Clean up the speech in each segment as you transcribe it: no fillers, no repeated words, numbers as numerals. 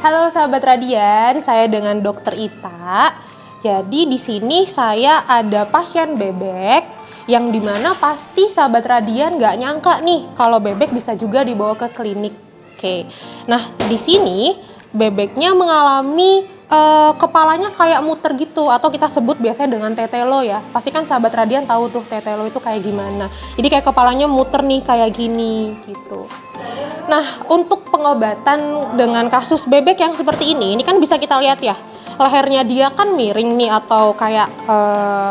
Halo sahabat Radian, saya dengan Dokter Ita. Jadi di sini saya ada pasien bebek yang dimana pasti sahabat Radian nggak nyangka nih kalau bebek bisa juga dibawa ke klinik. Oke, nah di sini bebeknya mengalami kepalanya kayak muter gitu atau kita sebut biasanya dengan tetelo ya. Pasti kan sahabat Radian tahu tuh tetelo itu kayak gimana. Jadi kayak kepalanya muter nih kayak gini gitu. Nah, untuk pengobatan dengan kasus bebek yang seperti ini kan bisa kita lihat ya, lehernya dia kan miring nih atau kayak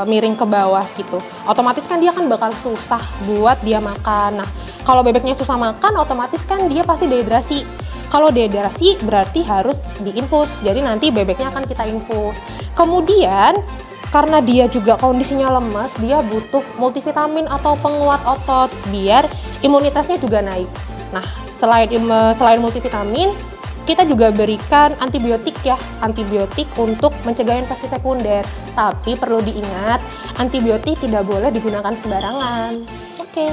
miring ke bawah gitu. Otomatis kan dia kan bakal susah buat dia makan. Nah, kalau bebeknya susah makan, otomatis kan dia pasti dehidrasi. Kalau dehidrasi berarti harus diinfus, jadi nanti bebeknya akan kita infus. Kemudian, karena dia juga kondisinya lemas, dia butuh multivitamin atau penguat otot biar imunitasnya juga naik. Nah, selain multivitamin, kita juga berikan antibiotik ya, antibiotik untuk mencegah infeksi sekunder. Tapi perlu diingat, antibiotik tidak boleh digunakan sembarangan. Oke.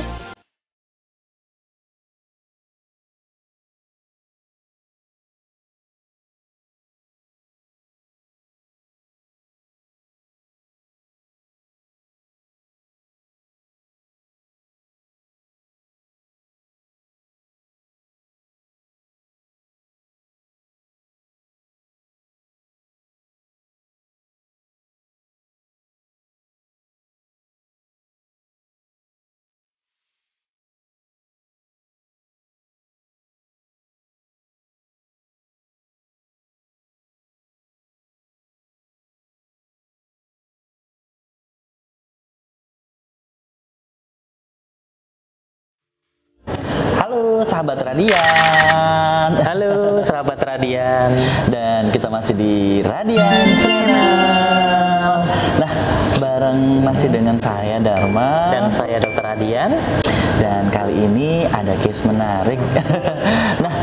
Halo sahabat Radian. Halo sahabat Radian. Dan kita masih di Radian Channel. Nah, bareng masih dengan saya Dharma Dan saya Dokter Radian. Dan kali ini ada case menarik. Nah,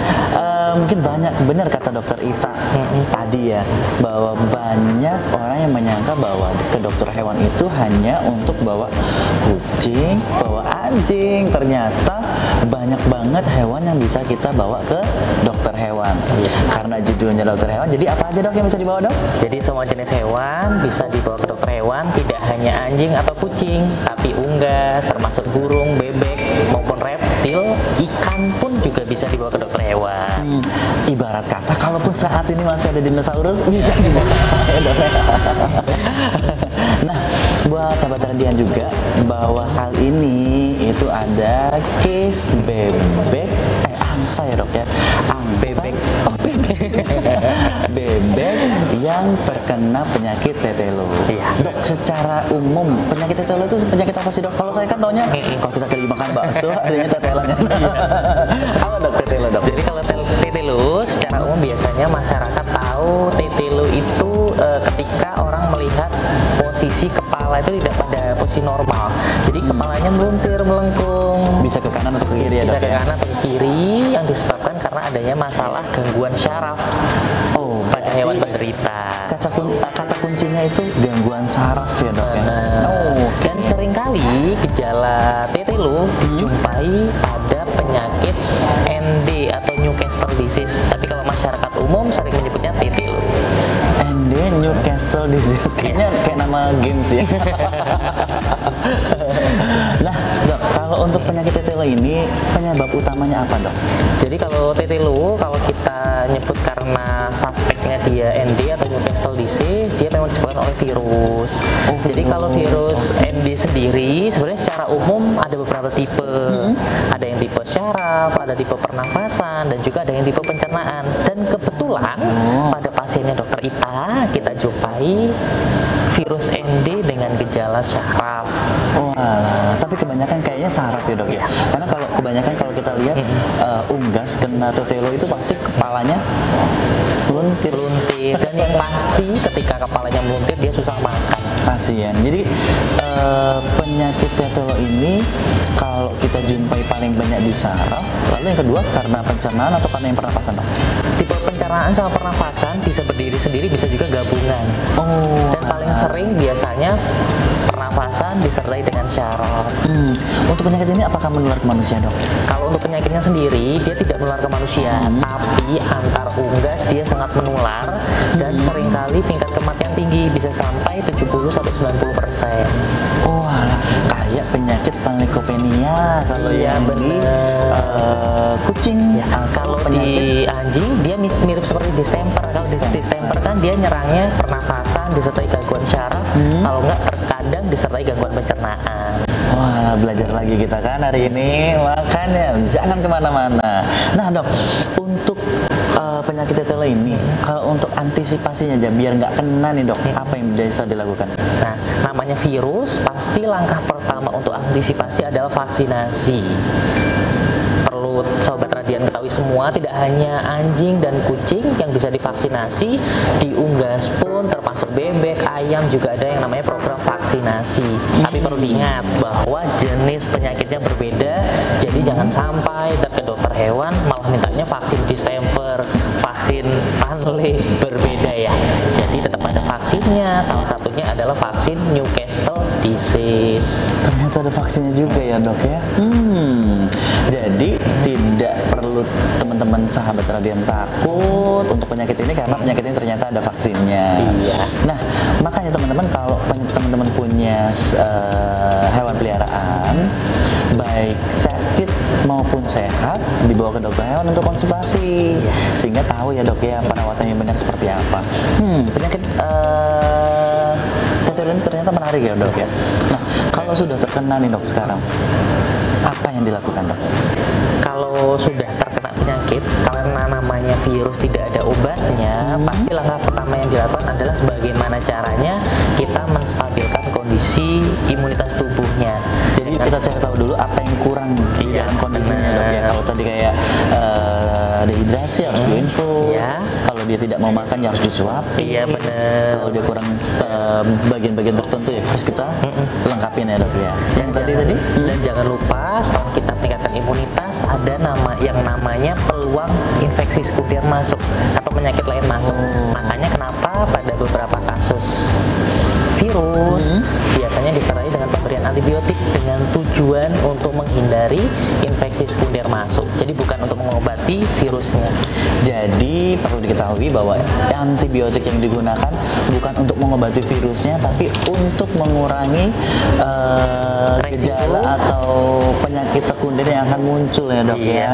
mungkin banyak benar kata Dokter Ita tadi ya, bahwa banyak orang yang menyangka bahwa ke dokter hewan itu hanya untuk bawa kucing, bawa anjing. Ternyata banyak banget hewan yang bisa kita bawa ke dokter hewan. Karena judulnya dokter hewan, jadi apa aja dok yang bisa dibawa dok? Jadi semua jenis hewan bisa dibawa ke dokter hewan, tidak hanya anjing atau kucing, tapi unggas, termasuk burung, bebek, maupun reptil, ikan pun juga bisa dibawa ke dokter hewan. Ibarat kata, kalaupun saat ini masih ada dinosaurus, bisa dibawa. Nah, buat sahabat Radian juga, bahwa kali ini itu ada case bebek, angsa ya dok ya? Bebek. Oh, bebek. Bebek yang terkena penyakit tetelo. Iya. Dok, secara umum penyakit tetelo itu penyakit apa sih dok? Kalau saya kan taunya kalau kita lagi makan bakso adanya tetelonya. Apa dok tetelo dok? Jadi kalau tetelo secara umum biasanya masyarakat tahu tetelo itu ketika orang melihat posisi kepala itu tidak pada posisi normal. Jadi kepalanya meluntir, melengkung. Bisa ke kanan atau ke kiri ya Bisa dok? ke kanan atau ke kiri, yang disebabkan karena adanya masalah gangguan syaraf Oh, pada hewan penderita. kata kuncinya itu gangguan saraf ya dok ya? Dan seringkali gejala tetelo dijumpai pada penyakit ND atau Newcastle disease. Tapi kalau masyarakat umum sering menyebutnya tetelo. ND Newcastle disease, kayaknya kayak nama games ya. Nah dok, kalau untuk penyakit tetelo ini penyebab utamanya apa dok? Jadi kalau tetelo, kalau kita nyebut karena suspeknya dia ND atau Newcastle disease, dia memang disebabkan oleh virus. Jadi kalau virus ND sendiri sebenarnya secara umum ada beberapa tipe. Ada yang tipe syaraf, ada tipe pernafasan, dan juga ada yang tipe pencernaan. Dan kebetulan pada pasiennya Dokter Ita kita jumpai virus ND dengan gejala syaraf. Walah, tapi kebanyakan kayaknya saraf ya dok ya? Karena kebanyakan kalau kita lihat unggas kena tetelo itu pasti kepalanya meluntir. Dan yang pasti ketika kepalanya meluntir dia susah makan. Pasien. Jadi penyakit tetelo ini kalau kita jumpai paling banyak di saraf, lalu yang kedua karena pencernaan atau karena yang pernapasan dok? Tipe pencernaan sama pernafasan bisa berdiri sendiri, bisa juga gabungan. Dan paling sering biasanya pernafasan pernafasan disertai dengan syaraf. Untuk penyakit ini apakah menular ke manusia, Dok? Kalau untuk penyakitnya sendiri, dia tidak menular ke manusia, tapi antar unggas dia sangat menular dan seringkali tingkat kematian tinggi, bisa sampai 70-90%. Oh, alah, kayak penyakit panleukopenia kalau Iya, yang di kucing. Kalau di anjing dia mirip seperti distemper. Kalau distemper kan dia nyerangnya pernafasan disertai gangguan syaraf, kalau enggak terkadang disertai gangguan pencernaan. Wah, belajar lagi kita kan hari ini, makanya jangan kemana-mana. Nah, Dok, untuk penyakit tetele ini, kalau untuk antisipasinya aja biar nggak kena nih, Dok, apa yang bisa dilakukan? Nah, namanya virus, pasti langkah pertama untuk antisipasi adalah vaksinasi. Perlu Sobat Radian ketahui semua, tidak hanya anjing dan kucing yang bisa divaksinasi, di unggas pun termasuk bebek, ayam juga ada yang namanya program vaksinasi. Tapi perlu diingat bahwa jenis penyakitnya berbeda, jadi jangan sampai ke dokter hewan malah mintanya vaksin distemper, vaksin panle, berbeda ya. Jadi tetap ada vaksinnya, salah satunya adalah vaksin Newcastle disease. Ternyata ada vaksinnya juga ya, Dok ya. Jadi tidak perlu teman-teman sahabat Radian takut untuk penyakit ini karena penyakit ini ternyata ada vaksinnya. Iya. Nah, makanya teman-teman kalau teman-teman punya hewan peliharaan, baik sakit maupun sehat, dibawa ke dokter hewan untuk konsultasi, sehingga tahu ya, Dok ya, perawatan yang benar seperti apa. Penyakit tetele ini ternyata menarik ya, Dok ya. Nah, kalau sudah terkena nih, Dok, sekarang apa yang dilakukan, Dok? Kalau sudah terkena penyakit, karena namanya virus tidak ada obatnya, pasti langkah pertama yang dilakukan adalah bagaimana caranya kita menstabilkan kondisi imunitas tubuhnya. Jadi kita cari tahu dulu apa yang kurang di dalam kondisinya, Dok ya. Kalau tadi kayak dehidrasi harus diinfus. Ya. Kalau dia tidak mau makan ya harus disuapin. Iya, benar. Kalau dia kurang bagian-bagian tertentu ya harus kita lengkapin ya, Dok ya. Yang tadi Dan jangan lupa setelah kita tingkatkan imunitas, ada yang namanya peluang infeksi sekunder masuk atau penyakit lain masuk. Makanya kenapa pada beberapa kasus virus biasanya disertai dengan pemberian antibiotik dengan tujuan untuk menghindari infeksi sekunder masuk. Jadi bukan untuk mengobati virusnya. Jadi perlu diketahui bahwa antibiotik yang digunakan bukan untuk mengobati virusnya, tapi untuk mengurangi gejala atau penyakit sekunder yang akan muncul ya, Dok ya.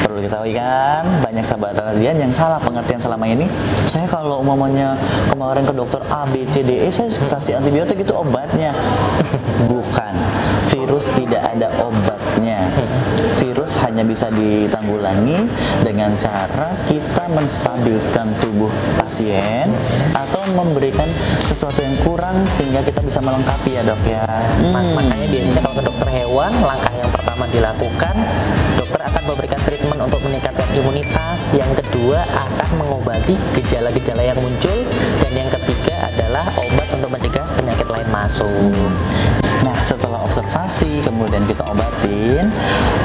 Perlu diketahui kan, banyak sahabat Radian yang salah pengertian selama ini. Saya kalau umumnya kemarin ke dokter A, B, C, D, E, saya kasih antibiotik itu obatnya. Bukan, virus tidak ada obatnya. Virus hanya bisa ditanggulangi dengan cara kita menstabilkan tubuh pasien atau memberikan sesuatu yang kurang sehingga kita bisa melengkapi ya, Dok ya. Makanya biasanya kalau ke dokter hewan, langkah yang pertama dilakukan, dokter akan memberikan treatment untuk meningkatkan imunitas, yang kedua akan mengobati gejala-gejala yang muncul, dan yang ketiga adalah obat untuk mencegah penyakit lain masuk. Nah, setelah observasi kemudian kita obatin,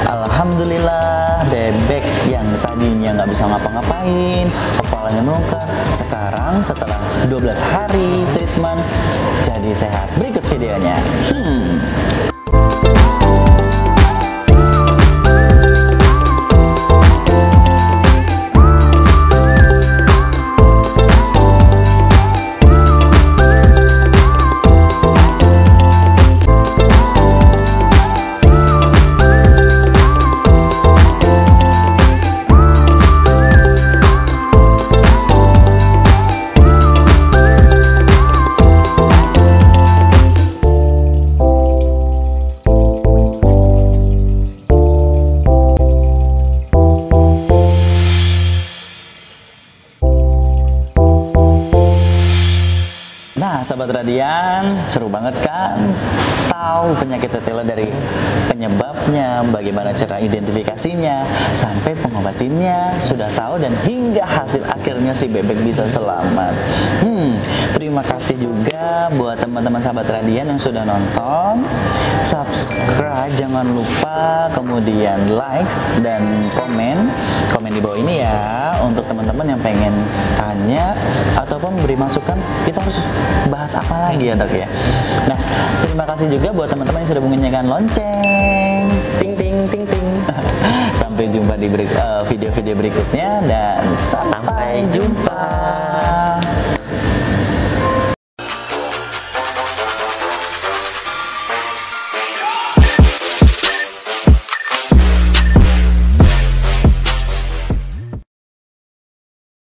alhamdulillah bebek yang tadinya nggak bisa ngapa-ngapain, kepalanya melungker, sekarang setelah 12 hari treatment jadi sehat. Berikut videonya. Sahabat Radian, seru banget kan? tahu penyakit tetelo dari penyebabnya, bagaimana cara identifikasinya, sampai pengobatinnya sudah tahu, dan hingga hasil akhirnya si bebek bisa selamat. Terima kasih juga buat teman-teman sahabat Radian yang sudah nonton. Subscribe jangan lupa, kemudian likes dan komen di bawah ini ya, untuk teman-teman yang pengen tanya ataupun beri masukan kita harus bahas apa lagi ya dok ya. Nah, terima kasih juga buat teman-teman yang sudah mengenyakan lonceng. Ting ting ting ting. Sampai jumpa di video-video berikutnya dan sampai jumpa.